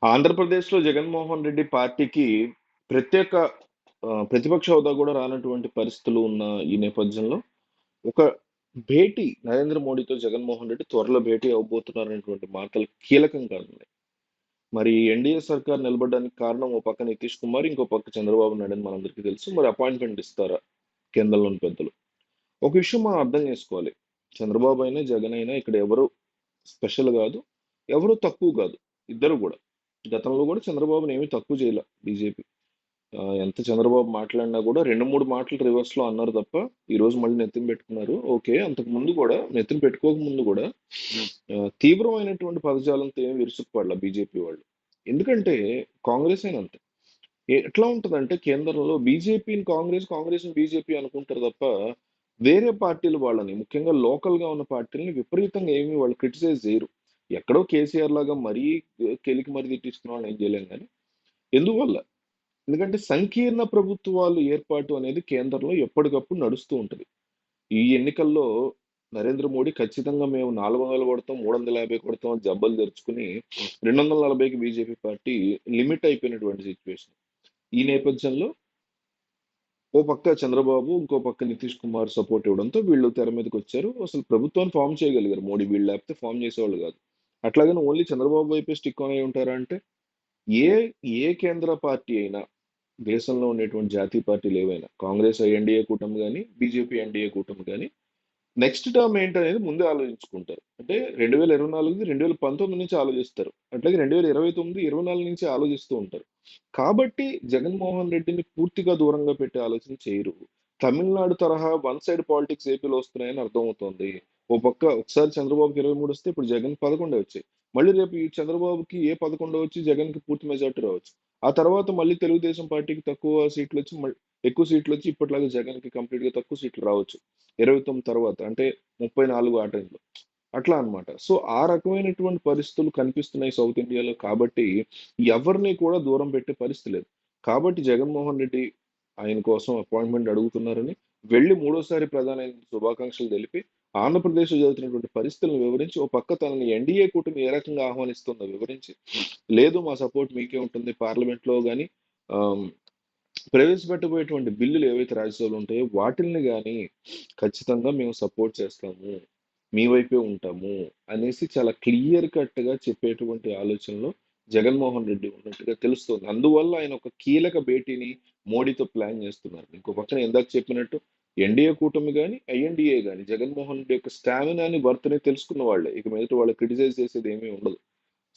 ఆంధ్రప్రదేశ్‌లో జగన్మోహన్ రెడ్డి పార్టీకి ప్రత్యేక ప్రతిపక్ష హోదా గూడా రానటువంటి పరిస్థితులు ఉన్న ఈ నేపథ్యంలో, ఒక భేటీ నరేంద్ర మోడీతో జగన్మోహన్ రెడ్డి త్వరలో భేటీ అవ్వబోతున్నారనేటువంటి మాటలు కీలకంగా ఉన్నాయి. మరి ఎన్‌డీఏ సర్కార్ నిలబడడానికి కారణం ఓ పక్క నితీష్ కుమార్, ఇంకో పక్క చంద్రబాబు నాయుడు అని మనందరికీ తెలుసు. మరి అపాయింట్‌మెంట్ ఇస్తారా కేంద్రంలోని పెద్దలు? ఒక విషయం మనం అర్థం చేసుకోవాలి. చంద్రబాబు అయినా, జగన్ అయినా ఇక్కడ ఎవరు స్పెషల్ గాదు. ఎవరు తక్కువ గాదు. ఇద్దరు గూడా. గతంలో గూడా చంద్రబాబుని ఏమి తక్కువ చేయలా బీజేపీ. ఎంత చంద్రబాబు మాట్లాడినా గూడా 2, 3 మాటలు రివర్స్‌లో అన్నారు తప్ప, ఈరోజు మళ్ళీ నెత్తిన పెట్టుకున్నారు. ఓకే. అంతకుముందు గూడా నెత్తిన పెట్టుకోక ముందు గూడా తీవ్రమైనటువంటి పదజాలంతో ఏమి విరుచుకుపడలా బీజేపీ వాళ్ళు. ఎందుకంటే కాంగ్రెస్ అయినా అంతే. ఎట్లా ఉంటదంటే కేంద్రంలో బీజేపీని కాంగ్రెస్, కాంగ్రెస్‌ని బీజేపీ అనుకుంటారు తప్ప, వేరే పార్టీలు వాళ్ళని ముఖ్యంగా లోకల్‌గా ఉన్న పార్టీలని విపరీతంగా ఏమి వాళ్ళు క్రిటిసైజ్ జేయరు. ఎక్కడో కేసీఆర్ లాగా మరీ కెలికి మరీ తిట్టించుకున్న వాళ్ళని ఏం చేయలేం గానీ, ఎందువల్ల? ఎందుకంటే సంకీర్ణ ప్రభుత్వాలు ఏర్పాటు అనేది కేంద్రంలో ఎప్పటికప్పుడు నడుస్తూ ఉంటది. ఈ ఎన్నికల్లో నరేంద్ర మోడీ ఖచ్చితంగా మేము 400 కొడతాం, 350 కొడతాం అని జబ్బలు తెరుచుకొని 240కి బీజేపీ పార్టీ లిమిట్ అయిపోయినటువంటి సిట్యుయేషన్. ఈ నేపథ్యంలో ఓ పక్క చంద్రబాబు, ఇంకో పక్క నితీష్ కుమార్ సపోర్ట్ ఇవ్వడంతో వీళ్ళు తెర మీదకొచ్చారు. అసలు ప్రభుత్వాన్ని ఫార్మ్ చేయగలిగారు మోడీ. వీళ్ళు లేకపోతే ఫార్మ్ చేసేవాళ్ళు కాదు. అట్లాగని ఓన్లీ చంద్రబాబు వైపే స్టిక్ ఆన్ అయి ఉంటారా అంటే, ఏ ఏ కేంద్ర పార్టీ అయినా దేశంలో ఉండేటువంటి జాతీయ పార్టీలు ఏవైనా కాంగ్రెస్ ఎన్డీఏ కూటమి గాని, బీజేపీ ఎన్డీఏ కూటమి గాని నెక్స్ట్ టర్మ్ ఏంటనేది ముందే ఆలోచించుకుంటారు. అంటే 2024ది 2019 నుంచి ఆలోచిస్తారు. అట్లాగే 2029, 24 నుంచి ఆలోచిస్తూ ఉంటారు. కాబట్టి జగన్మోహన్ రెడ్డిని పూర్తిగా దూరంగా పెట్టే ఆలోచన చేయరు. తమిళనాడు తరహా వన్ సైడ్ పాలిటిక్స్ ఏపీలో వస్తున్నాయని అర్థమవుతోంది. ఓ పక్క ఒకసారి చంద్రబాబుకి 23 వస్తే ఇప్పుడు జగన్ 11 వచ్చాయి. మళ్ళీ రేపు ఈ చంద్రబాబుకి 11 వచ్చి జగన్‌కి పూర్తి మెజారిటీ రావచ్చు. ఆ తర్వాత మళ్ళీ తెలుగుదేశం పార్టీకి తక్కువ సీట్లొచ్చి ఎక్కువ సీట్లొచ్చి ఇప్పటిలాగా జగన్‌కి కంప్లీట్‌గా తక్కువ సీట్లు రావచ్చు. 29 తర్వాత అంటే 34 ఆ టైంలో. అట్లా అన్నమాట. సో, ఆ రకమైనటువంటి పరిస్థితులు కనిపిస్తున్నాయి సౌత్ ఇండియాలో కాబట్టి, ఎవరిని కూడా దూరం పెట్టే పరిస్థితి లేదు. కాబట్టి జగన్మోహన్ రెడ్డి ఆయన కోసం అపాయింట్‌మెంట్ అడుగుతున్నారని, వెళ్లి మూడోసారి ప్రధాని శుభాకాంక్షలు తెలిపి, ఆంధ్రప్రదేశ్‌లో జరుగుతున్నటువంటి పరిస్థితులను వివరించి, ఓ పక్క తనని ఎన్‌డీఏ కూటమి ఏ రకంగా ఆహ్వానిస్తుందో వివరించి, లేదు మా సపోర్ట్ మీకే ఉంటుంది పార్లమెంట్‌లో గాని ఆహ్, ప్రవేశపెట్టబోయేటువంటి బిల్లులు ఏవైతే రాజ్యసభలో ఉంటాయో వాటిల్ని గాని ఖచ్చితంగా మేము సపోర్ట్ చేస్తాము. మీ వైపే ఉంటాము అనేసి చాలా క్లియర్ కట్‌గా చెప్పేటువంటి ఆలోచనలో జగన్మోహన్ రెడ్డి ఉన్నట్టుగా తెలుస్తోంది. అందువల్ల ఆయన ఒక కీలక భేటీని మోడీతో ప్లాన్ చేస్తున్నారు. ఇంకో పక్కన ఇందాక చెప్పినట్టు ఎన్‌డీఏ కూటమి గాని, ఐఎన్‌డీఏ గాని జగన్మోహన్ రెడ్డి యొక్క స్టామినాని, వర్త్‌ని తెలుసుకున్న వాళ్ళే. ఇక మీదట వాళ్ళు క్రిటిసైజ్ చేసేది ఏమీ ఉండదు.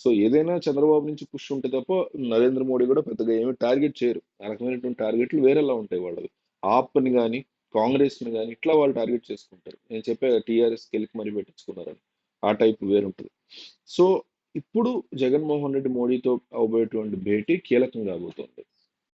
సో, ఏదైనా చంద్రబాబు నుంచి పుష్ ఉంటే తప్ప నరేంద్ర మోడీ గూడా పెద్దగా ఏమి టార్గెట్ చేయరు. ఆ రకమైనటువంటి టార్గెట్‌లు వేరేలా ఉంటాయి వాళ్ళవి. ఆప్‌ని గాని, కాంగ్రెస్‌ని గాని ఇట్లా వాళ్ళు టార్గెట్ చేసుకుంటారు. నేను చెప్పా కదా! టీఆర్ఎస్‌కెలికి మరీ పెట్టించుకున్నారని. ఆ టైప్ వేరుంటది. సో, ఇప్పుడు జగన్మోహన్ రెడ్డి మోడీతో అవ్వబోయేటువంటి భేటీ కీలకం కాబోతోంది.